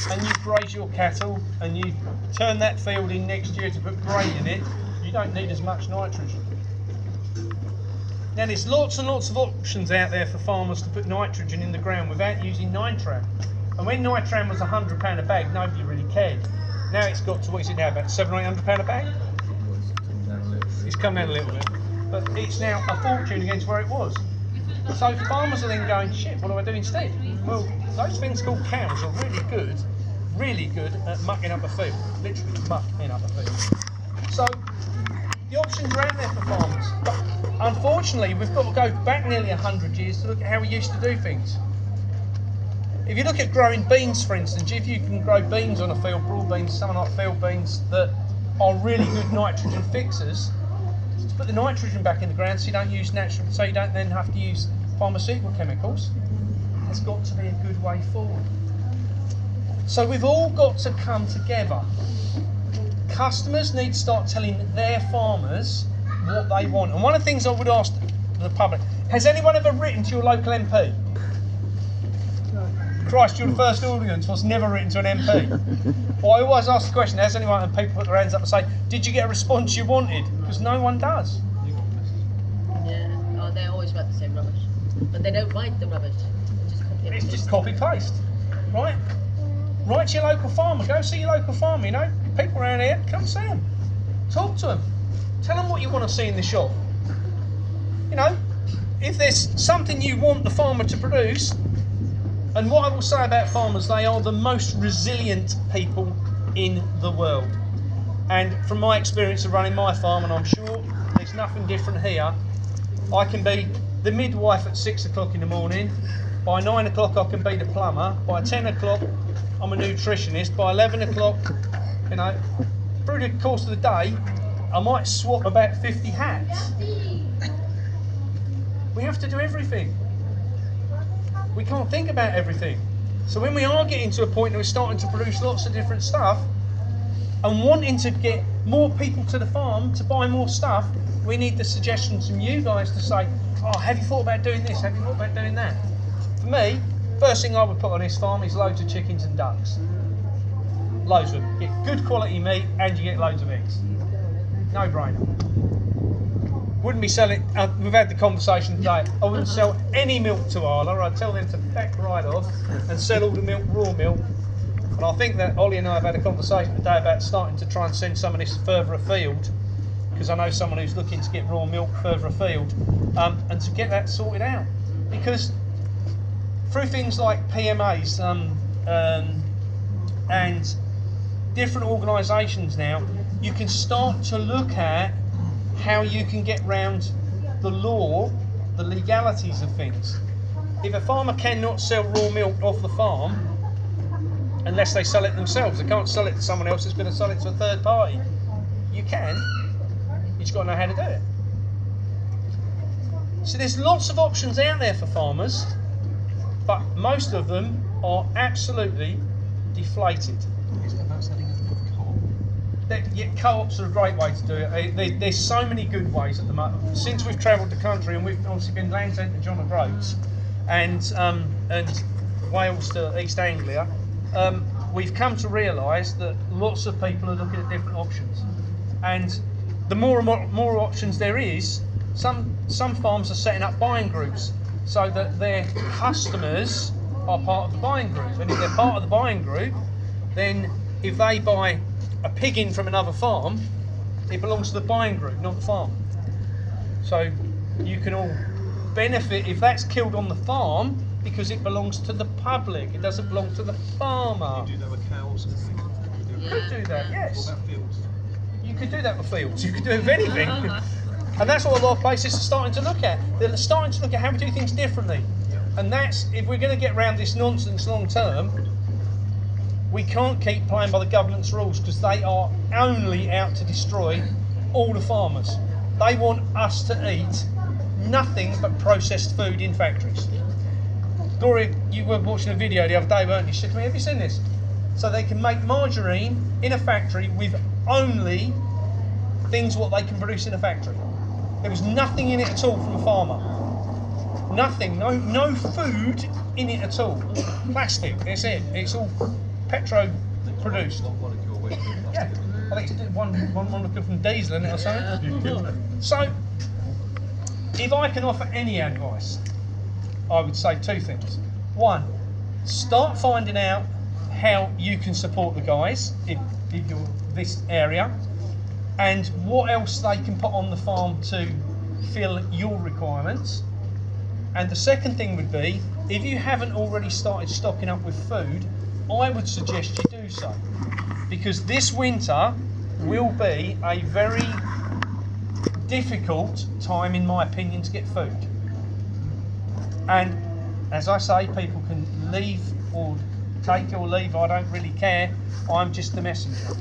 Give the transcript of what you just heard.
and you graze your cattle and you turn that field in next year to put grain in it, you don't need as much nitrogen. Now there's lots and lots of options out there for farmers to put nitrogen in the ground without using nitram. And when nitram was £100 a bag, nobody really cared. Now it's got to, what is it now, about £700 or £800 a bag? It's come down a little bit, but it's now a fortune against where it was. So farmers are then going, shit, what do I do instead? Well, those things called cows are really good at mucking up a field, literally mucking up a field. So the options are out there for farmers, but unfortunately we've got to go back nearly 100 years to look at how we used to do things. If you look at growing beans, for instance, if you can grow beans on a field, broad beans, something like field beans, that are really good nitrogen fixers, to put the nitrogen back in the ground so you don't use natural, so you don't then have to use pharmaceutical chemicals, has got to be a good way forward. So we've all got to come together. Customers need to start telling their farmers what they want. And one of the things I would ask the public, has anyone ever written to your local MP? Christ, you're the first audience who's never written to an MP. Well, I always ask the question, has anyone, and people put their hands up and say, did you get a response you wanted? Because no one does. Yeah, oh, they always write the same rubbish. But they don't write the rubbish. It's just copy-paste, right? Write to your local farmer, go see your local farmer, you know. People around here, come see them. Talk to them. Tell them what you want to see in the shop. You know, if there's something you want the farmer to produce, and what I will say about farmers, they are the most resilient people in the world. And from my experience of running my farm, and I'm sure there's nothing different here, I can be the midwife at 6 o'clock in the morning, by 9 o'clock I can be the plumber, by 10 o'clock I'm a nutritionist, by 11 o'clock, you know, through the course of the day, I might swap about 50 hats. We have to do everything. We can't think about everything. So when we are getting to a point that we're starting to produce lots of different stuff and wanting to get more people to the farm to buy more stuff, we need the suggestions from you guys to say, oh, have you thought about doing this? Have you thought about doing that? For me, first thing I would put on this farm is loads of chickens and ducks. Loads of them. Get good quality meat and you get loads of eggs. No brainer. Wouldn't be selling, we've had the conversation today, I wouldn't sell any milk to Arla. I'd tell them to back right off and sell all the milk, raw milk. And I think that Ollie and I have had a conversation today about starting to try and send some of this further afield, because I know someone who's looking to get raw milk further afield, and to get that sorted out. Because through things like PMAs and different organisations now, you can start to look at how you can get round the law, the legalities of things. If a farmer cannot sell raw milk off the farm unless they sell it themselves, they can't sell it to someone else that's going to sell it to a third party. You can, you just got to know how to do it. So there's lots of options out there for farmers, but most of them are absolutely deflated. Is it about setting up a co-op? Yeah, co-ops are a great way to do it. There's so many good ways at the moment. Since we've travelled the country, and we've obviously been land to John O'Groats and Wales to East Anglia, we've come to realise that lots of people are looking at different options. And the more and more options there is, some farms are setting up buying groups so that their customers are part of the buying group. And if they're part of the buying group, then if they buy a pig in from another farm, it belongs to the buying group, not the farm. So you can all benefit if that's killed on the farm because it belongs to the public. It doesn't belong to the farmer. Can you do that with cows and things? You could do that, yes. What about fields? You could do that with fields. You could do it with anything. And that's what a lot of places are starting to look at. They're starting to look at how we do things differently. And that's, if we're going to get around this nonsense long term, we can't keep playing by the government's rules because they are only out to destroy all the farmers. They want us to eat nothing but processed food in factories. Gloria, you were watching a video the other day, weren't you? She said to me, have you seen this? So they can make margarine in a factory with only things what they can produce in a factory. There was nothing in it at all from a farmer. Nothing, no food in it at all. Plastic, that's it. It's all petro produced. One molecule away from the Yeah, plastic. I think it's one molecule from diesel in it or something. Yeah. So, if I can offer any advice, I would say two things. One, start finding out how you can support the guys if you're this area, and what else they can put on the farm to fill your requirements. And the second thing would be, if you haven't already started stocking up with food, I would suggest you do so, because this winter will be a very difficult time, in my opinion, to get food. And as I say, people can leave or take or leave, I don't really care. I'm just the messenger.